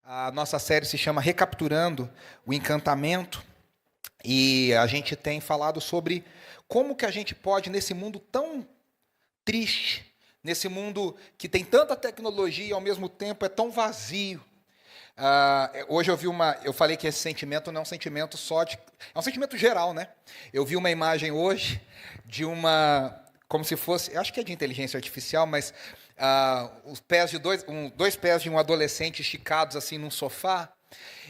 A nossa série se chama Recapturando o Encantamento e a gente tem falado sobre como que a gente pode, nesse mundo tão triste, nesse mundo que tem tanta tecnologia e ao mesmo tempo é tão vazio. Hoje eu falei que esse sentimento não é um sentimento é um sentimento geral, né? Eu vi uma imagem hoje de como se fosse, eu acho que é de inteligência artificial, mas os pés de dois pés de um adolescente esticados assim num sofá,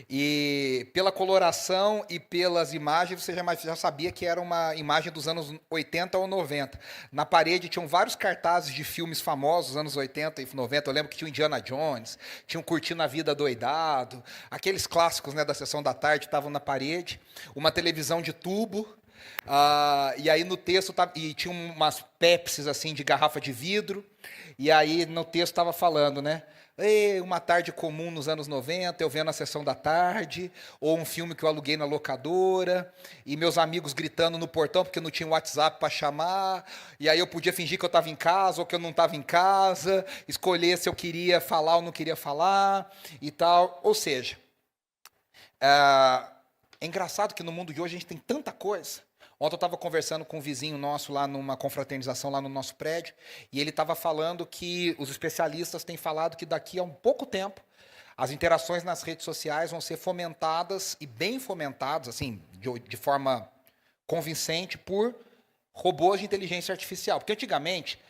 e pela coloração e pelas imagens você já sabia que era uma imagem dos anos 80 ou 90. Na parede tinham vários cartazes de filmes famosos dos anos 80 e 90. Eu lembro que tinha o Indiana Jones, tinha o Curtindo a Vida Doidado, aqueles clássicos, né, da Sessão da Tarde estavam na parede, uma televisão de tubo. E aí no texto e tinha umas Pepsis assim de garrafa de vidro, e aí no texto estava falando, né? Uma tarde comum nos anos 90, eu vendo a Sessão da Tarde, ou um filme que eu aluguei na locadora, e meus amigos gritando no portão porque não tinha WhatsApp para chamar, e aí eu podia fingir que eu estava em casa ou que eu não estava em casa, escolher se eu queria falar ou não queria falar e tal. Ou seja, é engraçado que no mundo de hoje a gente tem tanta coisa. Ontem eu estava conversando com um vizinho nosso lá numa confraternização lá no nosso prédio, e ele estava falando que os especialistas têm falado que daqui a um pouco tempo as interações nas redes sociais vão ser fomentadas, e bem fomentadas, assim, de forma convincente, por robôs de inteligência artificial. Porque antigamente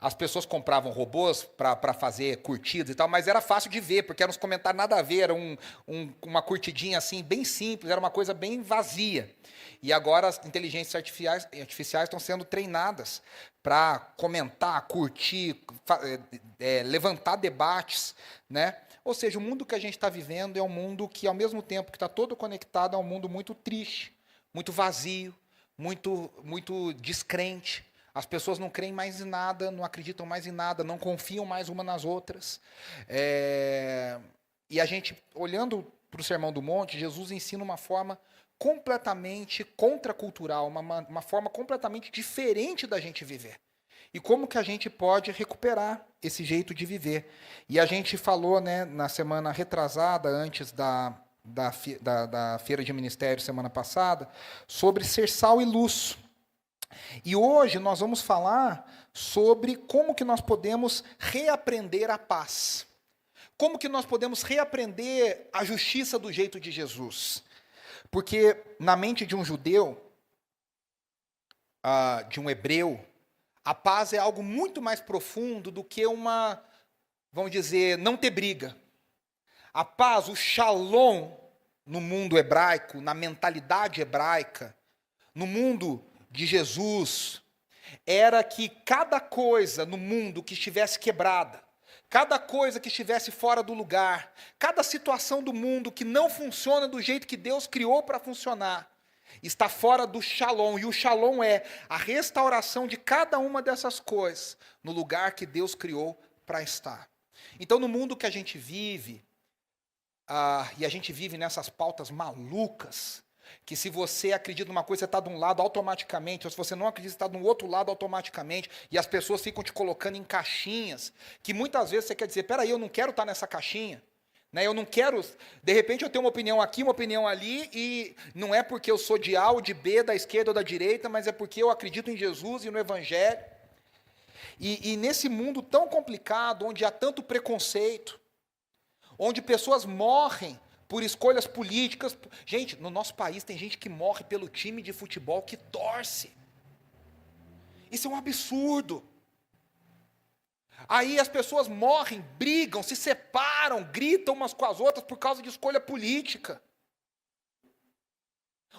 as pessoas compravam robôs para fazer curtidas e tal, mas era fácil de ver, porque eram uns comentários nada a ver, era uma curtidinha assim, bem simples, era uma coisa bem vazia. E agora as inteligências artificiais estão sendo treinadas para comentar, curtir, levantar debates, né? Ou seja, o mundo que a gente está vivendo é um mundo que, ao mesmo tempo que está todo conectado, é um mundo muito triste, muito vazio, muito descrente. As pessoas não creem mais em nada, não acreditam mais em nada, não confiam mais uma nas outras. E a gente, olhando para o Sermão do Monte, Jesus ensina uma forma completamente contracultural, uma forma completamente diferente da gente viver. E como que a gente pode recuperar esse jeito de viver. E a gente falou, né, na semana retrasada, antes da Feira de Ministério, semana passada, sobre ser sal e luz. E hoje nós vamos falar sobre como que nós podemos reaprender a paz. Como que nós podemos reaprender a justiça do jeito de Jesus. Porque na mente de um judeu, de um hebreu, a paz é algo muito mais profundo do que vamos dizer, não ter briga. A paz, o shalom, no mundo hebraico, na mentalidade hebraica, no mundo de Jesus, era que cada coisa no mundo que estivesse quebrada, cada coisa que estivesse fora do lugar, cada situação do mundo que não funciona do jeito que Deus criou para funcionar, está fora do shalom. E o shalom é a restauração de cada uma dessas coisas no lugar que Deus criou para estar. Então, no mundo que a gente vive, e a gente vive nessas pautas malucas, que se você acredita numa coisa, você está de um lado automaticamente, ou se você não acredita, você está do outro lado automaticamente, e as pessoas ficam te colocando em caixinhas, que muitas vezes você quer dizer, peraí, eu não quero estar nessa caixinha, né? Eu não quero, de repente eu tenho uma opinião aqui, uma opinião ali, e não é porque eu sou de A ou de B, da esquerda ou da direita, mas é porque eu acredito em Jesus e no Evangelho. E nesse mundo tão complicado, onde há tanto preconceito, onde pessoas morrem por escolhas políticas. Gente, no nosso país tem gente que morre pelo time de futebol que torce. Isso é um absurdo. Aí as pessoas morrem, brigam, se separam, gritam umas com as outras por causa de escolha política.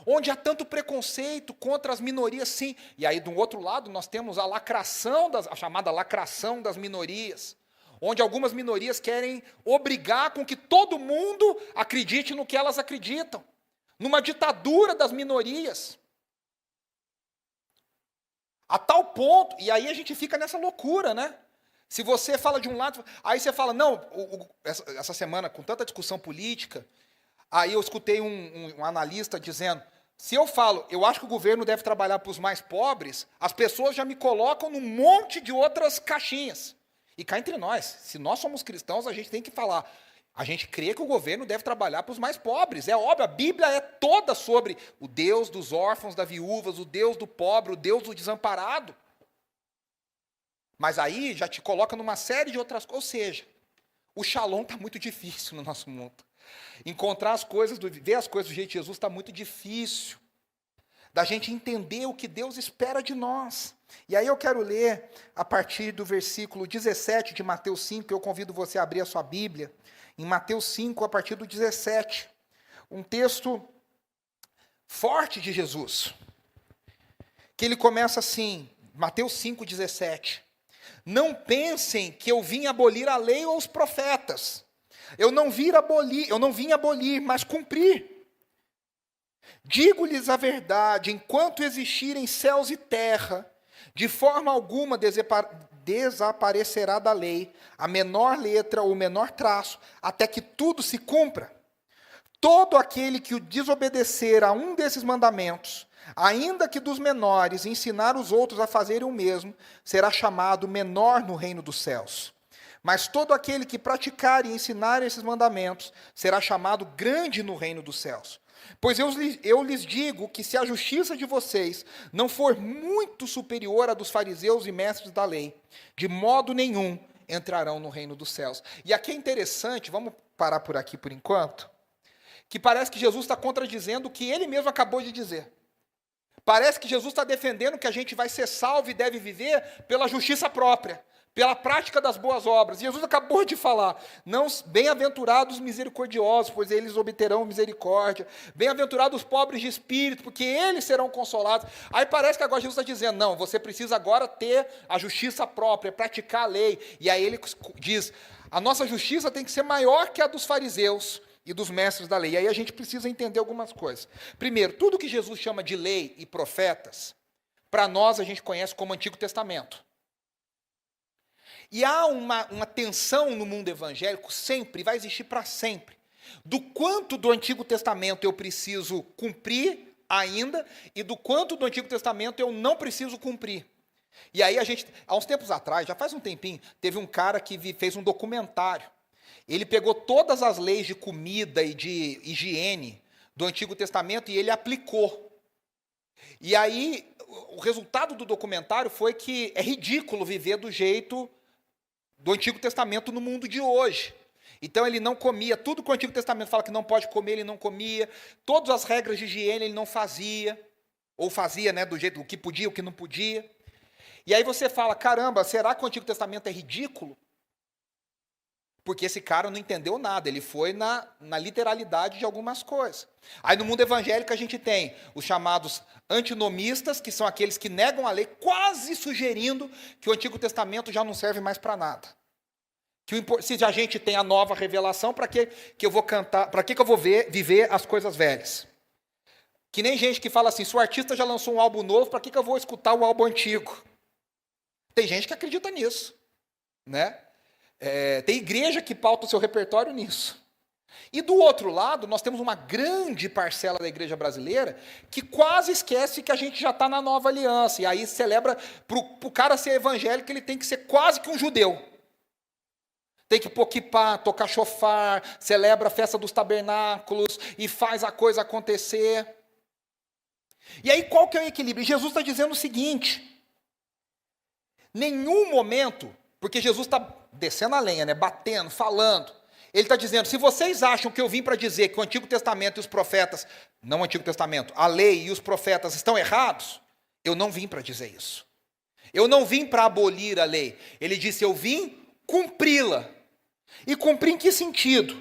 Onde há tanto preconceito contra as minorias, sim. E aí, do outro lado, nós temos a chamada lacração das minorias, onde algumas minorias querem obrigar com que todo mundo acredite no que elas acreditam, numa ditadura das minorias. A tal ponto, e aí a gente fica nessa loucura, né? Se você fala de um lado, aí você fala, não, essa semana, com tanta discussão política, aí eu escutei um analista dizendo, se eu falo, eu acho que o governo deve trabalhar para os mais pobres, as pessoas já me colocam num monte de outras caixinhas. E cá entre nós, se nós somos cristãos, a gente tem que falar, A gente crê que o governo deve trabalhar para os mais pobres. É óbvio, a Bíblia é toda sobre o Deus dos órfãos, das viúvas, o Deus do pobre, o Deus do desamparado. Mas aí já te coloca numa série de outras coisas. Ou seja, o shalom está muito difícil no nosso mundo. Encontrar as coisas, ver as coisas do jeito de Jesus está muito difícil. Da gente entender o que Deus espera de nós. E aí eu quero ler a partir do versículo 17 de Mateus 5, eu convido você a abrir a sua Bíblia, em Mateus 5, a partir do 17. Um texto forte de Jesus, que ele começa assim, Mateus 5, 17. Não pensem que eu vim abolir a lei ou os profetas. Eu não vim abolir, mas cumprir. Digo-lhes a verdade, enquanto existirem céus e terra, de forma alguma desaparecerá da lei a menor letra ou o menor traço, até que tudo se cumpra. Todo aquele que o desobedecer a um desses mandamentos, ainda que dos menores, ensinar os outros a fazerem o mesmo, será chamado menor no reino dos céus. Mas todo aquele que praticar e ensinar esses mandamentos, será chamado grande no reino dos céus. Pois eu lhes digo que se a justiça de vocês não for muito superior à dos fariseus e mestres da lei, de modo nenhum entrarão no reino dos céus. E aqui é interessante, vamos parar por aqui por enquanto, que parece que Jesus está contradizendo o que ele mesmo acabou de dizer. Parece que Jesus está defendendo que a gente vai ser salvo e deve viver pela justiça própria, pela prática das boas obras. Jesus acabou de falar, não, bem-aventurados os misericordiosos, pois eles obterão misericórdia. Bem-aventurados os pobres de espírito, porque eles serão consolados. Aí parece que agora Jesus está dizendo, não, você precisa agora ter a justiça própria, praticar a lei. E aí ele diz, a nossa justiça tem que ser maior que a dos fariseus e dos mestres da lei. E aí a gente precisa entender algumas coisas. Primeiro, tudo que Jesus chama de lei e profetas, para nós a gente conhece como Antigo Testamento. E há uma tensão no mundo evangélico sempre, vai existir para sempre, do quanto do Antigo Testamento eu preciso cumprir ainda e do quanto do Antigo Testamento eu não preciso cumprir. E aí a gente, há uns tempos atrás, já faz um tempinho, teve um cara que fez um documentário. Ele pegou todas as leis de comida e de higiene do Antigo Testamento e ele aplicou. E aí o resultado do documentário foi que é ridículo viver do jeito do Antigo Testamento no mundo de hoje. Então ele não comia, tudo que o Antigo Testamento fala que não pode comer, ele não comia, todas as regras de higiene ele não fazia, ou fazia, né, do jeito, o que podia, o que não podia. E aí você fala, caramba, será que o Antigo Testamento é ridículo? Porque esse cara não entendeu nada, ele foi na literalidade de algumas coisas. Aí no mundo evangélico a gente tem os chamados antinomistas, que são aqueles que negam a lei, quase sugerindo que o Antigo Testamento já não serve mais para nada. Se a gente tem a nova revelação, para que eu vou cantar, para que eu vou viver as coisas velhas? Que nem gente que fala assim, se o artista já lançou um álbum novo, para que eu vou escutar o álbum antigo? Tem gente que acredita nisso, né? Tem igreja que pauta o seu repertório nisso. E do outro lado, nós temos uma grande parcela da igreja brasileira que quase esquece que a gente já está na nova aliança. E aí celebra, para o cara ser evangélico, ele tem que ser quase que um judeu. Tem que pôr kippá, tocar chofar, celebra a festa dos tabernáculos e faz a coisa acontecer. E aí qual que é o equilíbrio? Jesus está dizendo o seguinte, nenhum momento, porque Jesus está descendo a lenha, né, batendo, falando, ele está dizendo, se vocês acham que eu vim para dizer que o Antigo Testamento e os profetas, não o Antigo Testamento, a lei e os profetas estão errados, eu não vim para dizer isso. Eu não vim para abolir a lei. Ele disse, eu vim cumpri-la. E cumprir em que sentido?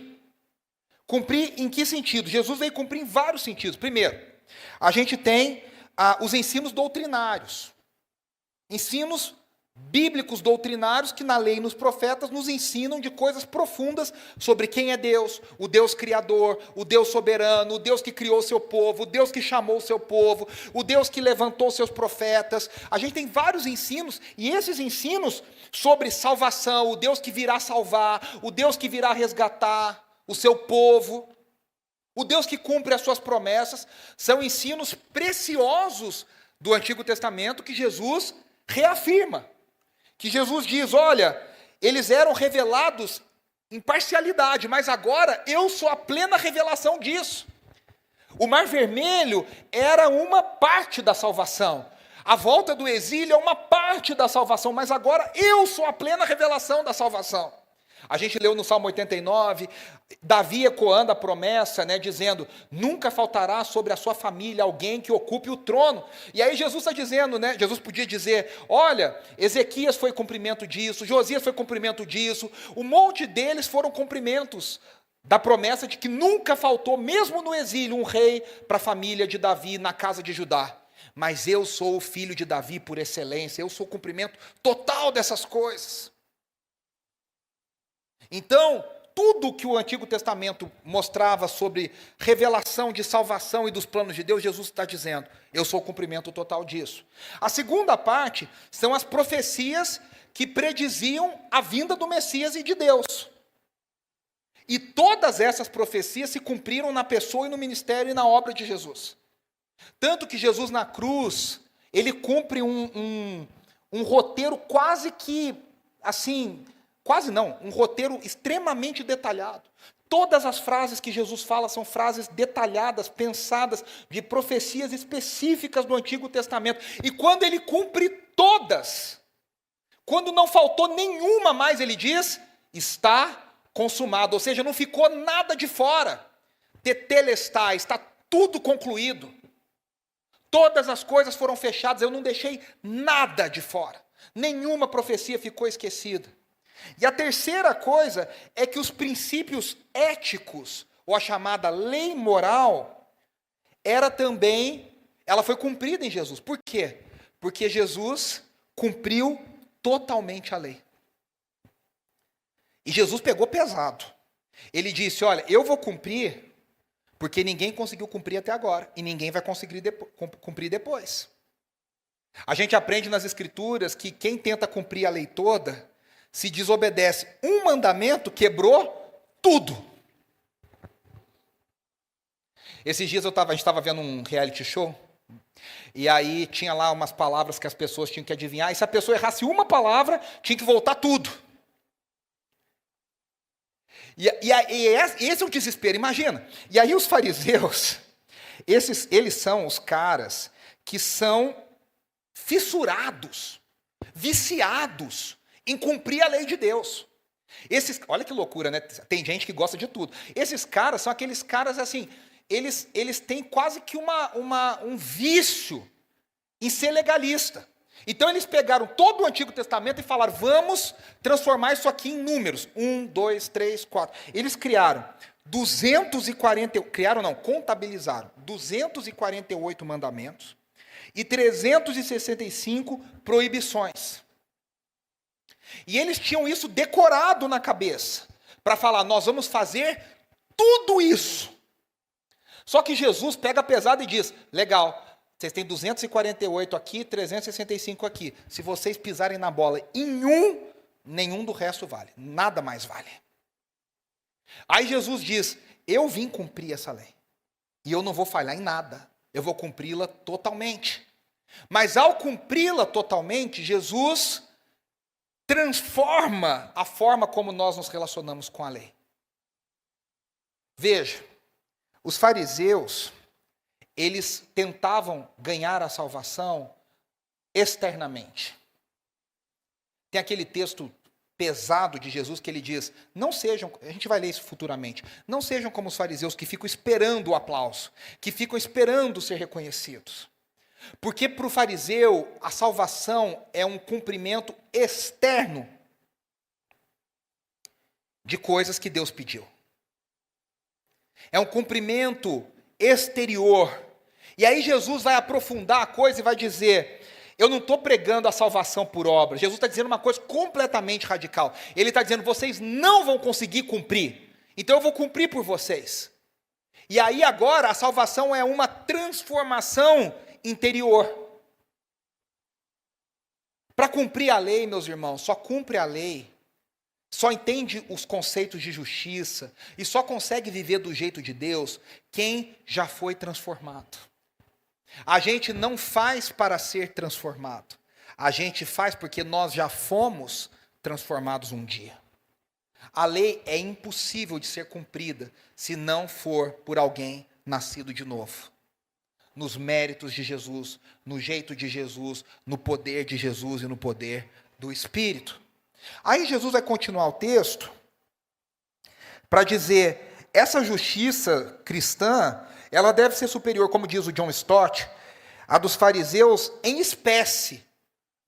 Cumprir em que sentido? Jesus veio cumprir em vários sentidos. Primeiro, a gente tem os ensinos doutrinários. Ensinos bíblicos doutrinários que na lei e nos profetas nos ensinam de coisas profundas sobre quem é Deus, o Deus criador, o Deus soberano, o Deus que criou o seu povo, o Deus que chamou o seu povo, o Deus que levantou seus profetas. A gente tem vários ensinos, e esses ensinos sobre salvação, o Deus que virá salvar, o Deus que virá resgatar o seu povo, o Deus que cumpre as suas promessas, são ensinos preciosos do Antigo Testamento que Jesus reafirma. Que Jesus diz, olha, eles eram revelados imparcialidade, mas agora eu sou a plena revelação disso. O Mar Vermelho era uma parte da salvação. A volta do exílio é uma parte da salvação, mas agora eu sou a plena revelação da salvação. A gente leu no Salmo 89, Davi ecoando a promessa, dizendo, nunca faltará sobre a sua família alguém que ocupe o trono. E aí Jesus está dizendo, Jesus podia dizer, olha, Ezequias foi cumprimento disso, Josias foi cumprimento disso, um monte deles foram cumprimentos da promessa de que nunca faltou, mesmo no exílio, um rei para a família de Davi na casa de Judá. Mas eu sou o filho de Davi por excelência, eu sou o cumprimento total dessas coisas. Então, tudo que o Antigo Testamento mostrava sobre revelação de salvação e dos planos de Deus, Jesus está dizendo, eu sou o cumprimento total disso. A segunda parte são as profecias que prediziam a vinda do Messias e de Deus. E todas essas profecias se cumpriram na pessoa e no ministério e na obra de Jesus. Tanto que Jesus na cruz, ele cumpre um roteiro quase que, assim, quase não, um roteiro extremamente detalhado. Todas as frases que Jesus fala são frases detalhadas, pensadas, de profecias específicas do Antigo Testamento. E quando ele cumpre todas, quando não faltou nenhuma mais, ele diz, está consumado. Ou seja, não ficou nada de fora. Tetelestai, está tudo concluído. Todas as coisas foram fechadas, eu não deixei nada de fora. Nenhuma profecia ficou esquecida. E a terceira coisa é que os princípios éticos, ou a chamada lei moral, ela foi cumprida em Jesus. Por quê? Porque Jesus cumpriu totalmente a lei. E Jesus pegou pesado. Ele disse, olha, eu vou cumprir, porque ninguém conseguiu cumprir até agora, e ninguém vai conseguir cumprir depois. A gente aprende nas Escrituras que quem tenta cumprir a lei toda, se desobedece um mandamento, quebrou tudo. Esses dias a gente estava vendo um reality show, e aí tinha lá umas palavras que as pessoas tinham que adivinhar, e se a pessoa errasse uma palavra, tinha que voltar tudo. E esse é o desespero, imagina. E aí os fariseus, eles são os caras que são fissurados, viciados em cumprir a lei de Deus. Olha que loucura, né? Tem gente que gosta de tudo. Esses caras são aqueles caras assim, eles têm quase que um vício em ser legalista. Então eles pegaram todo o Antigo Testamento e falaram, vamos transformar isso aqui em números. 1, 2, 3, 4. Eles contabilizaram 248 mandamentos e 365 proibições. E eles tinham isso decorado na cabeça, para falar, nós vamos fazer tudo isso. Só que Jesus pega pesado e diz, legal, vocês têm 248 aqui, 365 aqui. Se vocês pisarem na bola em nenhum do resto vale. Nada mais vale. Aí Jesus diz, eu vim cumprir essa lei. E eu não vou falhar em nada. Eu vou cumpri-la totalmente. Mas ao cumpri-la totalmente, Jesus transforma a forma como nós nos relacionamos com a lei. Veja, os fariseus, eles tentavam ganhar a salvação externamente. Tem aquele texto pesado de Jesus que ele diz, não sejam, a gente vai ler isso futuramente, não sejam como os fariseus que ficam esperando o aplauso, que ficam esperando ser reconhecidos. Porque para o fariseu, a salvação é um cumprimento externo de coisas que Deus pediu. É um cumprimento exterior. E aí Jesus vai aprofundar a coisa e vai dizer, eu não estou pregando a salvação por obra. Jesus está dizendo uma coisa completamente radical. Ele está dizendo, vocês não vão conseguir cumprir. Então eu vou cumprir por vocês. E aí agora a salvação é uma transformação interior. Para cumprir a lei, meus irmãos, só cumpre a lei, só entende os conceitos de justiça e só consegue viver do jeito de Deus quem já foi transformado. A gente não faz para ser transformado. A gente faz porque nós já fomos transformados um dia. A lei é impossível de ser cumprida se não for por alguém nascido de novo. Nos méritos de Jesus, no jeito de Jesus, no poder de Jesus e no poder do Espírito. Aí Jesus vai continuar o texto para dizer, essa justiça cristã, ela deve ser superior, como diz o John Stott, à dos fariseus em espécie,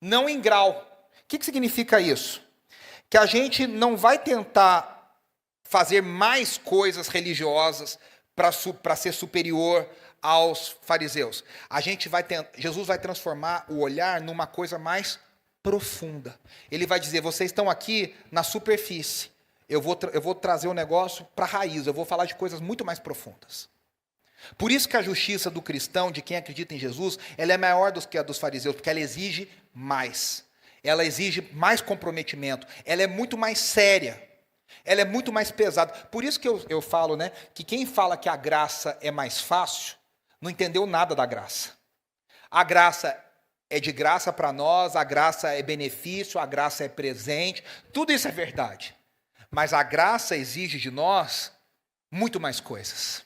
não em grau. O que significa isso? Que a gente não vai tentar fazer mais coisas religiosas para ser superior aos fariseus. Jesus vai transformar o olhar numa coisa mais profunda. Ele vai dizer, vocês estão aqui na superfície. Eu vou trazer o negócio para a raiz, eu vou falar de coisas muito mais profundas. Por isso que a justiça do cristão, de quem acredita em Jesus, ela é maior do que a dos fariseus, porque ela exige mais. Ela exige mais comprometimento, ela é muito mais séria, ela é muito mais pesada. Por isso que eu falo, né, que quem fala que a graça é mais fácil, não entendeu nada da graça. A graça é de graça para nós, a graça é benefício, a graça é presente, tudo isso é verdade. Mas a graça exige de nós muito mais coisas.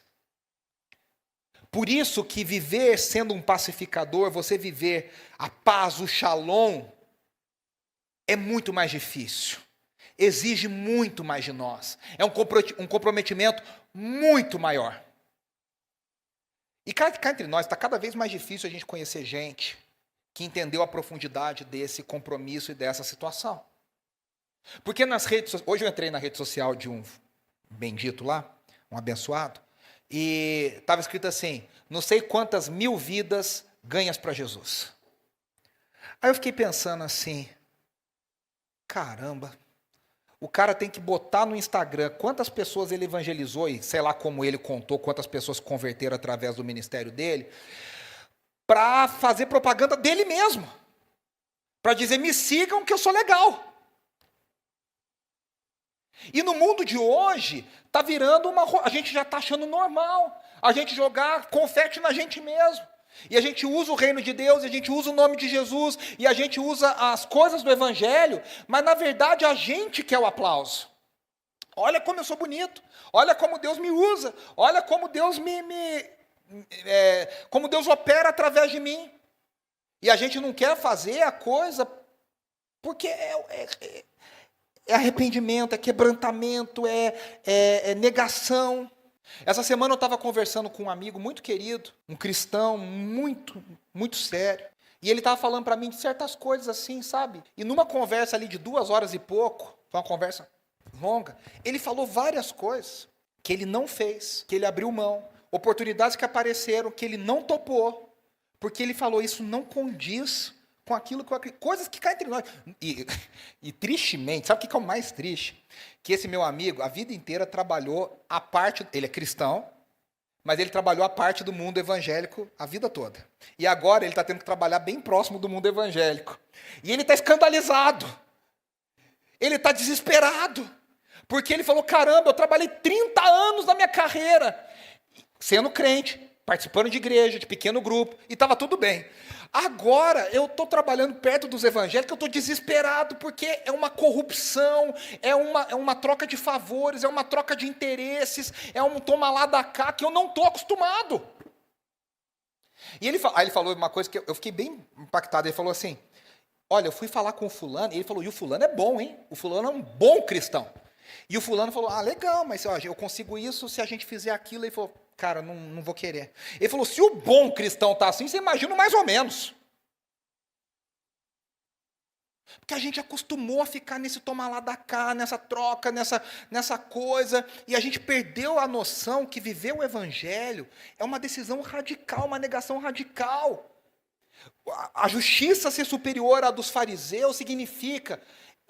Por isso que viver sendo um pacificador, você viver a paz, o shalom, é muito mais difícil. Exige muito mais de nós. É um comprometimento muito maior. E cá entre nós, está cada vez mais difícil a gente conhecer gente que entendeu a profundidade desse compromisso e dessa situação. Porque nas redes sociais, hoje eu entrei na rede social de um bendito lá, um abençoado, e estava escrito assim, não sei quantas 1000 vidas ganhas para Jesus. Aí eu fiquei pensando assim, caramba, o cara tem que botar no Instagram quantas pessoas ele evangelizou, e sei lá como ele contou quantas pessoas se converteram através do ministério dele, para fazer propaganda dele mesmo. Para dizer, me sigam que eu sou legal. E no mundo de hoje, está virando a gente já está achando normal, a gente jogar confete na gente mesmo. E a gente usa o reino de Deus, e a gente usa o nome de Jesus, e a gente usa as coisas do Evangelho, mas na verdade a gente quer o aplauso. Olha como eu sou bonito, olha como Deus me usa, olha como Deus como Deus opera através de mim. E a gente não quer fazer a coisa porque é arrependimento, é quebrantamento, é negação. Essa semana eu estava conversando com um amigo muito querido, um cristão muito, muito sério. E ele estava falando para mim de certas coisas assim, sabe? E numa conversa ali de 2 horas e pouco, foi uma conversa longa, ele falou várias coisas que ele não fez, que ele abriu mão, oportunidades que apareceram, que ele não topou, porque ele falou, isso não condiz com aquilo que eu acredito. Coisas que caem entre nós. E tristemente, sabe o que é o mais triste? Que esse meu amigo, a vida inteira, trabalhou a parte... Ele é cristão, mas ele trabalhou a parte do mundo evangélico a vida toda. E agora ele está tendo que trabalhar bem próximo do mundo evangélico. E ele está escandalizado. Ele está desesperado. Porque ele falou, caramba, eu trabalhei 30 anos na minha carreira, sendo crente, participando de igreja, de pequeno grupo, e estava tudo bem. Agora eu estou trabalhando perto dos evangélicos, eu estou desesperado, porque é uma corrupção, é uma troca de favores, é uma troca de interesses, é um toma lá da cá, que eu não estou acostumado. E aí ele falou uma coisa que eu fiquei bem impactado, ele falou assim, olha, eu fui falar com o fulano, e ele falou, e o fulano é bom, hein? O fulano é um bom cristão. E o fulano falou, legal, mas ó, eu consigo isso se a gente fizer aquilo. Ele falou, cara, não vou querer. Ele falou, se o bom cristão está assim, você imagina mais ou menos. Porque a gente acostumou a ficar nesse tomar lá da cá, nessa troca, nessa coisa, e a gente perdeu a noção que viver o evangelho é uma decisão radical, uma negação radical. A justiça ser superior à dos fariseus significa...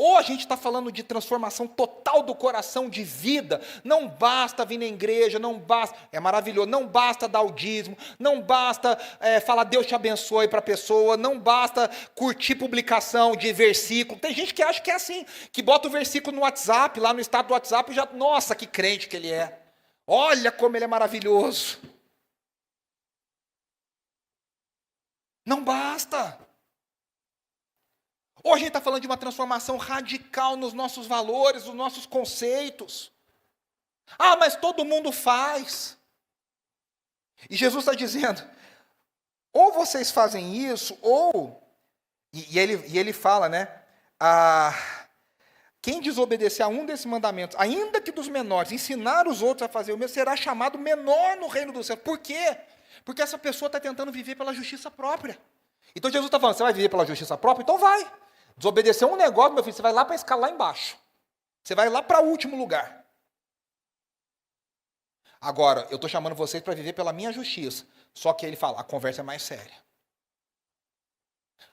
Ou a gente está falando de transformação total do coração, de vida, não basta vir na igreja, não basta, é maravilhoso, não basta dar o dízimo, não basta falar Deus te abençoe para a pessoa, não basta curtir publicação de versículo. Tem gente que acha que é assim, que bota o versículo no WhatsApp, lá no estado do WhatsApp, e já, nossa, que crente que ele é. Olha como ele é maravilhoso. Não basta. Hoje a gente está falando de uma transformação radical nos nossos valores, nos nossos conceitos. Ah, mas todo mundo faz. E Jesus está dizendo, ou vocês fazem isso, ou... E ele fala, né? Quem desobedecer a um desses mandamentos, ainda que dos menores, ensinar os outros a fazer o mesmo, será chamado menor no reino do céu. Por quê? Porque essa pessoa está tentando viver pela justiça própria. Então Jesus está falando, você vai viver pela justiça própria? Então vai. Desobedecer um negócio, meu filho, você vai lá para a escala lá embaixo. Você vai lá para o último lugar. Agora, eu estou chamando vocês para viver pela minha justiça. Só que ele fala, a conversa é mais séria.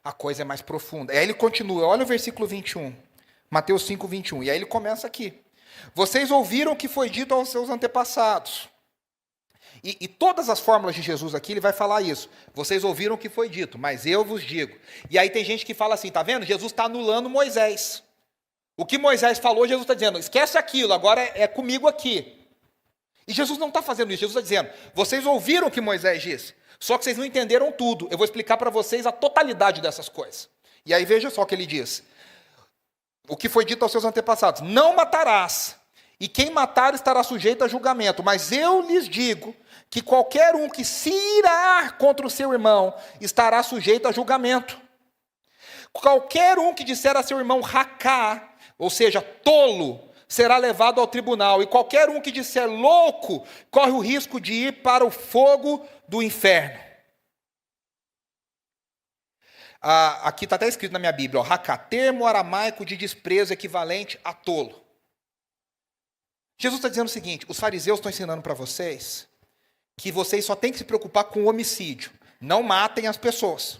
A coisa é mais profunda. E aí ele continua, olha o versículo 21. Mateus 5, 21. E aí ele começa aqui. Vocês ouviram o que foi dito aos seus antepassados. E todas as fórmulas de Jesus aqui, ele vai falar isso. Vocês ouviram o que foi dito, mas eu vos digo. E aí tem gente que fala assim, tá vendo? Jesus está anulando Moisés. O que Moisés falou, Jesus está dizendo, esquece aquilo, agora é comigo aqui. E Jesus não está fazendo isso, Jesus está dizendo, vocês ouviram o que Moisés disse, só que vocês não entenderam tudo. Eu vou explicar para vocês a totalidade dessas coisas. E aí veja só o que ele diz. O que foi dito aos seus antepassados, não matarás, e quem matar estará sujeito a julgamento. Mas eu lhes digo que qualquer um que se irar contra o seu irmão estará sujeito a julgamento. Qualquer um que disser a seu irmão racá, ou seja, tolo, será levado ao tribunal. E qualquer um que disser louco, corre o risco de ir para o fogo do inferno. Aqui está até escrito na minha Bíblia, racá, termo aramaico de desprezo equivalente a tolo. Jesus está dizendo o seguinte, os fariseus estão ensinando para vocês que vocês só têm que se preocupar com o homicídio. Não matem as pessoas.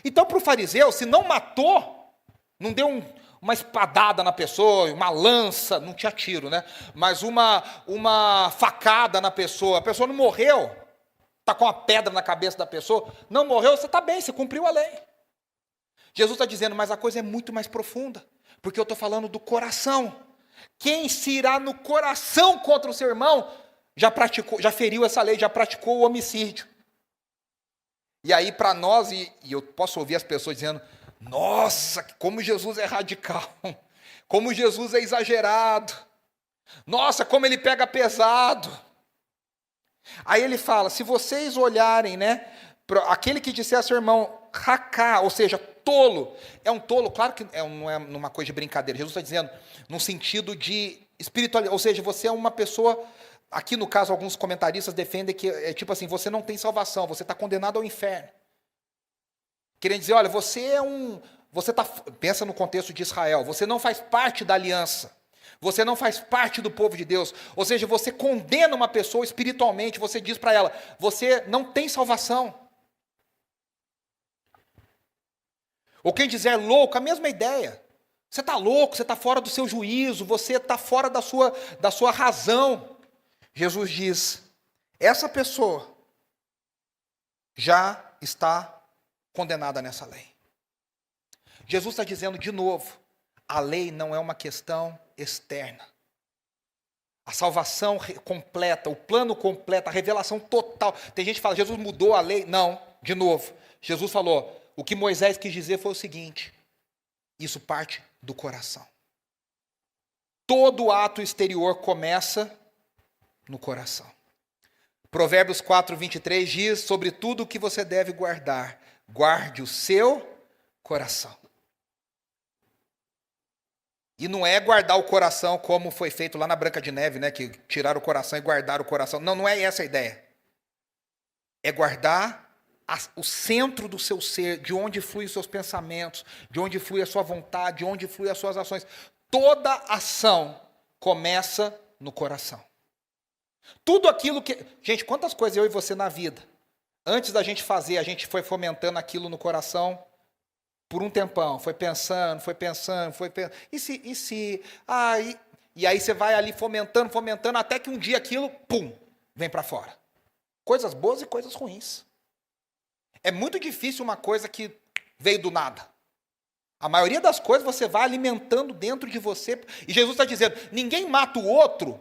Então, para o fariseu, se não matou, não deu uma espadada na pessoa, uma lança, não tinha tiro, né? Mas uma facada na pessoa, a pessoa não morreu, está com uma pedra na cabeça da pessoa, não morreu, você está bem, você cumpriu a lei. Jesus está dizendo, mas a coisa é muito mais profunda, porque eu estou falando do coração. Quem se irá no coração contra o seu irmão, já feriu essa lei, já praticou o homicídio. E aí para nós, e eu posso ouvir as pessoas dizendo, nossa, como Jesus é radical, como Jesus é exagerado, nossa, como ele pega pesado. Aí ele fala, se vocês olharem, né, aquele que disser a seu irmão, racá, ou seja, tolo, é um tolo, claro que não é numa coisa de brincadeira, Jesus está dizendo, num sentido de espiritualidade, ou seja, você é uma pessoa, aqui no caso alguns comentaristas defendem que é tipo assim, você não tem salvação, você está condenado ao inferno. Querendo dizer, olha, pensa no contexto de Israel, você não faz parte da aliança, você não faz parte do povo de Deus, ou seja, você condena uma pessoa espiritualmente, você diz para ela, você não tem salvação. Ou quem dizer louco, a mesma ideia. Você está louco, você está fora do seu juízo, você está fora da sua razão. Jesus diz, essa pessoa já está condenada nessa lei. Jesus está dizendo de novo, a lei não é uma questão externa. A salvação completa, o plano completo, a revelação total. Tem gente que fala, Jesus mudou a lei. Não, de novo, Jesus falou, o que Moisés quis dizer foi o seguinte, isso parte do coração. Todo ato exterior começa no coração. Provérbios 4, 23 diz, sobre tudo o que você deve guardar, guarde o seu coração. E não é guardar o coração como foi feito lá na Branca de Neve, né, que tiraram o coração e guardaram o coração. Não, não é essa a ideia. É guardar o centro do seu ser, de onde fluem os seus pensamentos, de onde flui a sua vontade, de onde fluem as suas ações. Toda ação começa no coração. Tudo aquilo que... Gente, quantas coisas eu e você na vida, antes da gente fazer, a gente foi fomentando aquilo no coração por um tempão, foi pensando, e se... E aí você vai ali fomentando, até que um dia aquilo, pum, vem para fora. Coisas boas e coisas ruins. É muito difícil uma coisa que veio do nada. A maioria das coisas você vai alimentando dentro de você. E Jesus está dizendo, ninguém mata o outro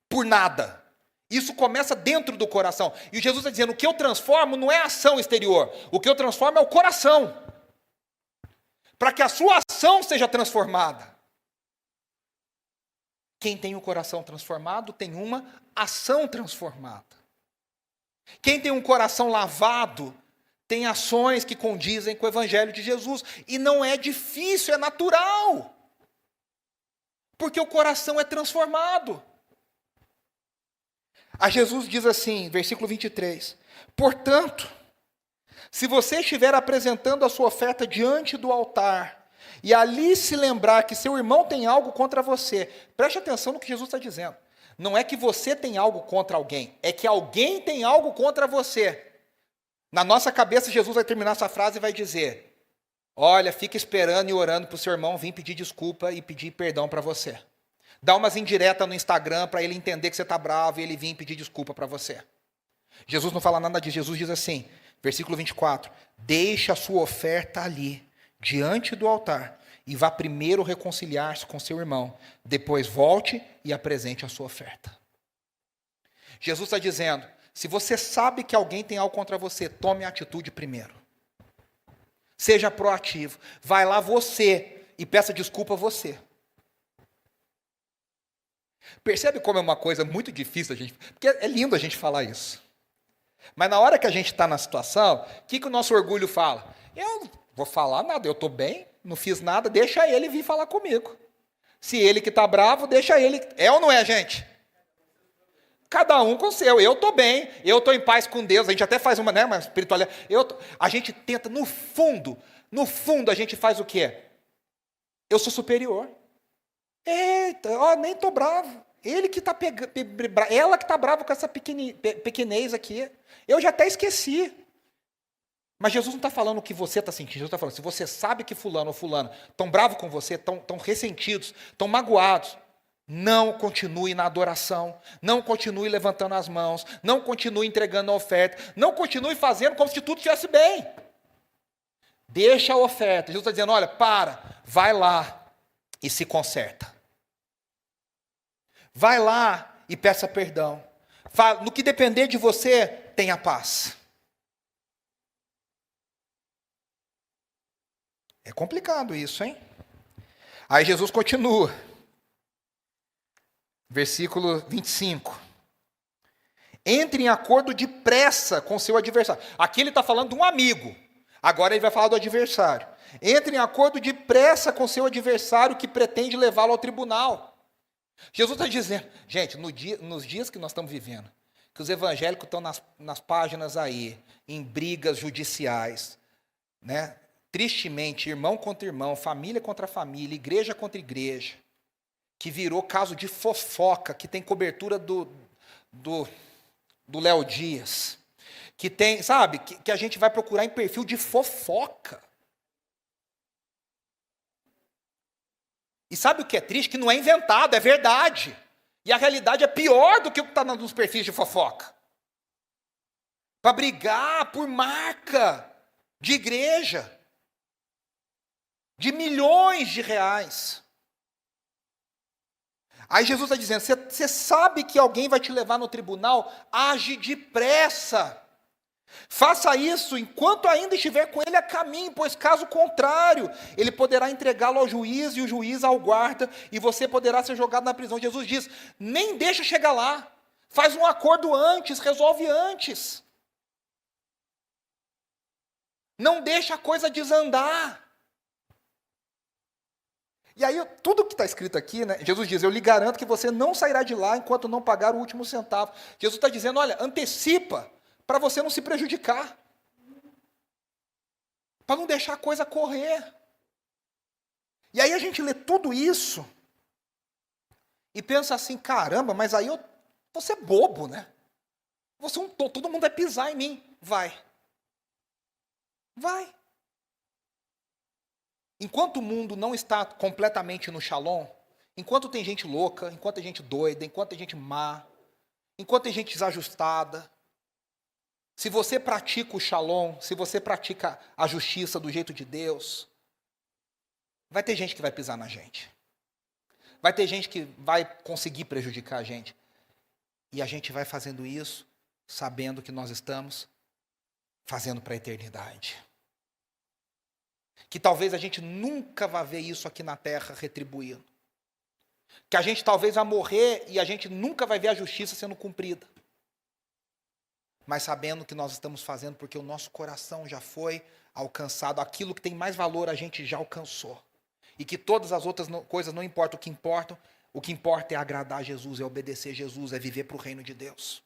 por nada. Isso começa dentro do coração. E Jesus está dizendo, o que eu transformo não é a ação exterior. O que eu transformo é o coração. para que a sua ação seja transformada. Quem tem o coração transformado tem uma ação transformada. Quem tem um coração lavado tem ações que condizem com o Evangelho de Jesus. E não é difícil, é natural. Porque o coração é transformado. A Jesus diz assim, versículo 23. Portanto, se você estiver apresentando a sua oferta diante do altar, e ali se lembrar que seu irmão tem algo contra você, preste atenção no que Jesus está dizendo. Não é que você tem algo contra alguém, é que alguém tem algo contra você. Na nossa cabeça, Jesus vai terminar essa frase e vai dizer: olha, fica esperando e orando para o seu irmão vir pedir desculpa e pedir perdão para você. Dá umas indiretas no Instagram para ele entender que você está bravo e ele vir pedir desculpa para você. Jesus não fala nada disso. Jesus diz assim, versículo 24: deixa a sua oferta ali, diante do altar, e vá primeiro reconciliar-se com seu irmão. Depois volte e apresente a sua oferta. Jesus está dizendo, se você sabe que alguém tem algo contra você, tome a atitude primeiro. Seja proativo. Vai lá você e peça desculpa a você. Percebe como é uma coisa muito difícil a gente... Porque é lindo a gente falar isso. Mas na hora que a gente está na situação, o que o nosso orgulho fala? Eu não vou falar nada, eu estou bem, não fiz nada, deixa ele vir falar comigo. Se ele que está bravo, deixa ele... É ou não é, gente? Cada um com o seu. Eu estou bem, eu estou em paz com Deus. A gente até faz uma espiritualidade. A gente tenta, no fundo, a gente faz o quê? Eu sou superior. Eita, nem estou bravo. Ele que está ela que está brava com essa pequenez aqui. Eu já até esqueci. Mas Jesus não está falando o que você está sentindo. Jesus está falando, se você sabe que fulano ou fulano estão bravos com você, estão ressentidos, estão magoados, não continue na adoração, não continue levantando as mãos, não continue entregando a oferta, não continue fazendo como se tudo estivesse bem. Deixa a oferta. Jesus está dizendo, olha, vai lá e se conserta. Vai lá e peça perdão. No que depender de você, tenha paz. É complicado isso, hein? Aí Jesus continua. Versículo 25. Entre em acordo depressa com seu adversário. Aqui ele está falando de um amigo. Agora ele vai falar do adversário. Entre em acordo depressa com seu adversário que pretende levá-lo ao tribunal. Jesus está dizendo, gente, nos dias que nós estamos vivendo, que os evangélicos estão nas páginas aí, em brigas judiciais, né? Tristemente, irmão contra irmão, família contra família, igreja contra igreja, que virou caso de fofoca, que tem cobertura do Léo Dias, que tem, sabe, que a gente vai procurar em perfil de fofoca. E sabe o que é triste? Que não é inventado, é verdade. E a realidade é pior do que o que está nos perfis de fofoca. Para brigar por marca de igreja, de milhões de reais. Aí Jesus está dizendo, você sabe que alguém vai te levar no tribunal? Age depressa. Faça isso enquanto ainda estiver com ele a caminho, pois caso contrário, ele poderá entregá-lo ao juiz e o juiz ao guarda, e você poderá ser jogado na prisão. Jesus diz, nem deixa chegar lá, faz um acordo antes, resolve antes. Não deixa a coisa desandar. E aí, tudo que está escrito aqui, né, Jesus diz, eu lhe garanto que você não sairá de lá enquanto não pagar o último centavo. Jesus está dizendo, olha, antecipa, para você não se prejudicar. Para não deixar a coisa correr. E aí a gente lê tudo isso e pensa assim, caramba, mas aí eu vou ser bobo, né? Todo mundo vai pisar em mim. Vai. Enquanto o mundo não está completamente no shalom, enquanto tem gente louca, enquanto tem gente doida, enquanto tem gente má, enquanto tem gente desajustada, se você pratica o shalom, se você pratica a justiça do jeito de Deus, vai ter gente que vai pisar na gente. Vai ter gente que vai conseguir prejudicar a gente. E a gente vai fazendo isso, sabendo que nós estamos fazendo para a eternidade. que talvez a gente nunca vá ver isso aqui na terra retribuído. Que a gente talvez vá morrer e a gente nunca vai ver a justiça sendo cumprida. Mas sabendo que nós estamos fazendo porque o nosso coração já foi alcançado, aquilo que tem mais valor a gente já alcançou. E que todas as outras coisas não importam, o que importa é agradar a Jesus, é obedecer a Jesus, é viver para o reino de Deus.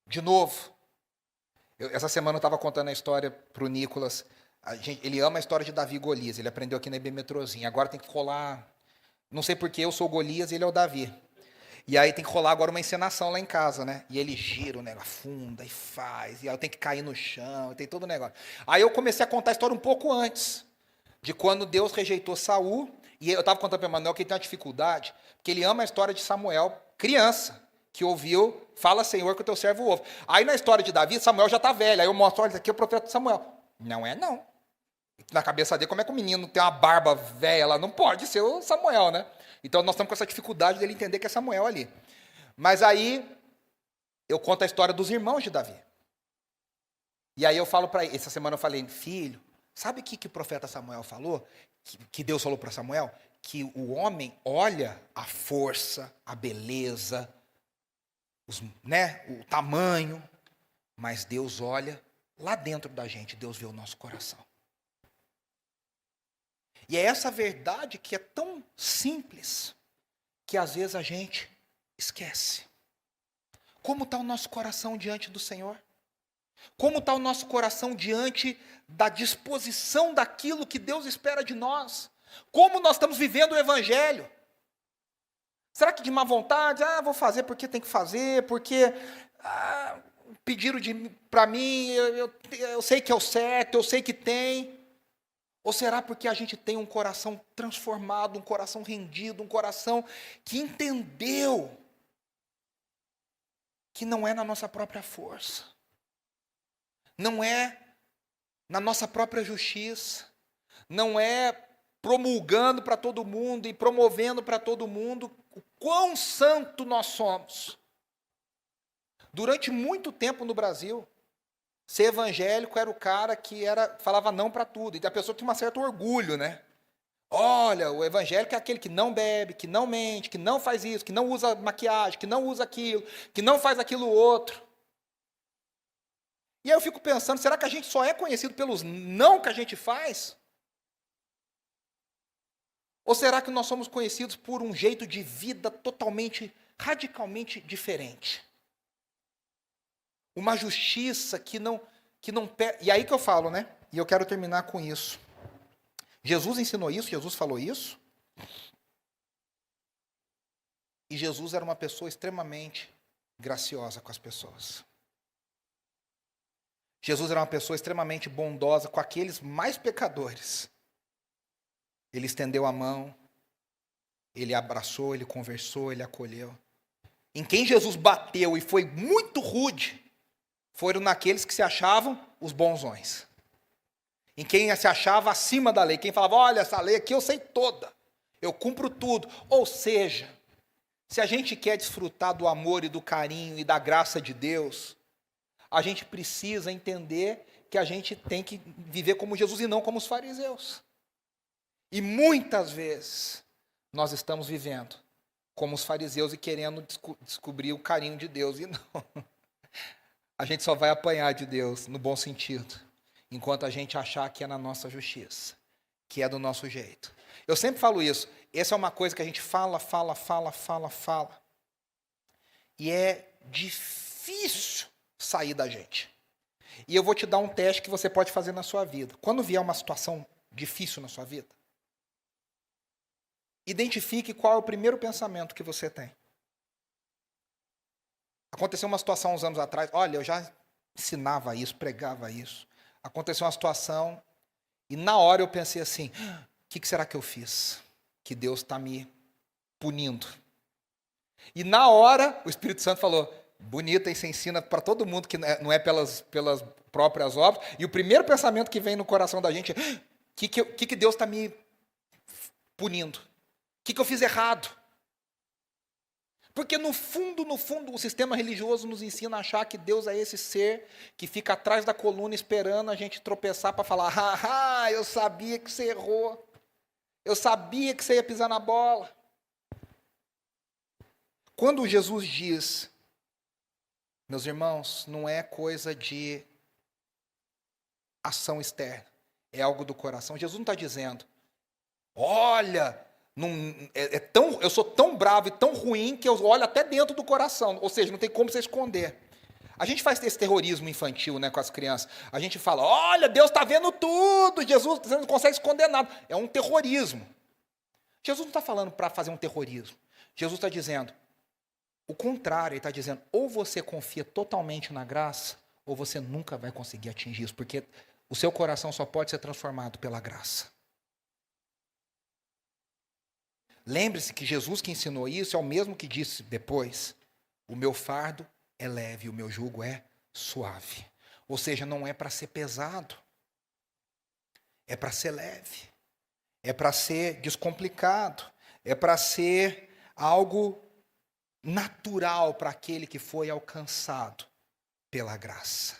De novo, essa semana eu estava contando a história para o Nicolas. Ele ama a história de Davi e Golias, ele aprendeu aqui na IB Metrozinho. Agora tem que rolar, não sei porque eu sou o Golias e ele é o Davi. E aí tem que rolar agora uma encenação lá em casa, né? E ele gira o negócio, afunda e faz, e aí eu tenho que cair no chão, tem todo o negócio. Aí eu comecei a contar a história um pouco antes, de quando Deus rejeitou Saul, e eu estava contando para o Emanuel que ele tem uma dificuldade, porque ele ama a história de Samuel, criança, que ouviu, fala Senhor que o teu servo ouve. Aí na história de Davi, Samuel já está velho, aí eu mostro, olha, esse aqui é o profeta Samuel. Não é não. Na cabeça dele, como é que o menino tem uma barba velha lá? Não pode ser o Samuel, né? Então nós estamos com essa dificuldade dele entender que é Samuel ali. Mas aí eu conto a história dos irmãos de Davi. E aí eu falo para ele, essa semana eu falei, filho, sabe o que o profeta Samuel falou? Que Deus falou para Samuel? Que o homem olha a força, a beleza, o tamanho, mas Deus olha lá dentro da gente, Deus vê o nosso coração. E é essa verdade que é tão simples, que às vezes a gente esquece. Como está o nosso coração diante do Senhor? Como está o nosso coração diante da disposição daquilo que Deus espera de nós? Como nós estamos vivendo o Evangelho? Será que de má vontade? Vou fazer porque tem que fazer, porque pediram para mim, eu sei que é o certo, eu sei que tem. Ou será porque a gente tem um coração transformado, um coração rendido, um coração que entendeu que não é na nossa própria força, não é na nossa própria justiça, não é promulgando para todo mundo e promovendo para todo mundo o quão santo nós somos. Durante muito tempo no Brasil, ser evangélico era o cara que falava não para tudo. E a pessoa tinha um certo orgulho, né? Olha, o evangélico é aquele que não bebe, que não mente, que não faz isso, que não usa maquiagem, que não usa aquilo, que não faz aquilo outro. E aí eu fico pensando, será que a gente só é conhecido pelos não que a gente faz? Ou será que nós somos conhecidos por um jeito de vida totalmente, radicalmente diferente? Uma justiça que não e aí que eu falo, né? E eu quero terminar com isso. Jesus ensinou isso, Jesus falou isso. E Jesus era uma pessoa extremamente graciosa com as pessoas. Jesus era uma pessoa extremamente bondosa com aqueles mais pecadores. Ele estendeu a mão, ele abraçou, ele conversou, ele acolheu. Em quem Jesus bateu e foi muito rude, foram naqueles que se achavam os bonzões. Em quem se achava acima da lei. Quem falava, olha, essa lei aqui eu sei toda. Eu cumpro tudo. Ou seja, se a gente quer desfrutar do amor e do carinho e da graça de Deus, a gente precisa entender que a gente tem que viver como Jesus e não como os fariseus. E muitas vezes nós estamos vivendo como os fariseus e querendo descobrir o carinho de Deus. E não. A gente só vai apanhar de Deus, no bom sentido, enquanto a gente achar que é na nossa justiça, que é do nosso jeito. Eu sempre falo isso. Essa é uma coisa que a gente fala. E é difícil sair da gente. E eu vou te dar um teste que você pode fazer na sua vida. Quando vier uma situação difícil na sua vida, identifique qual é o primeiro pensamento que você tem. Aconteceu uma situação uns anos atrás, olha, eu já ensinava isso, pregava isso. Aconteceu uma situação e na hora eu pensei assim, o que será que eu fiz? Que Deus está me punindo. E na hora o Espírito Santo falou, bonita, e você ensina para todo mundo que não é pelas próprias obras. E o primeiro pensamento que vem no coração da gente é, que Deus está me punindo? O que eu fiz errado? Porque no fundo, o sistema religioso nos ensina a achar que Deus é esse ser que fica atrás da coluna esperando a gente tropeçar para falar: haha, eu sabia que você errou. Eu sabia que você ia pisar na bola. Quando Jesus diz, meus irmãos, não é coisa de ação externa, é algo do coração. Jesus não está dizendo: olha, eu sou tão bravo e tão ruim que eu olho até dentro do coração. Ou seja, não tem como você esconder. A gente faz esse terrorismo infantil, né, com as crianças. A gente fala: olha, Deus está vendo tudo, Jesus, você não consegue esconder nada. É um terrorismo. Jesus não está falando para fazer um terrorismo. Jesus está dizendo o contrário. Ele está dizendo: ou você confia totalmente na graça, ou você nunca vai conseguir atingir isso, porque o seu coração só pode ser transformado pela graça. Lembre-se que Jesus que ensinou isso é o mesmo que disse depois: o meu fardo é leve, o meu jugo é suave. Ou seja, não é para ser pesado, é para ser leve, é para ser descomplicado, é para ser algo natural para aquele que foi alcançado pela graça.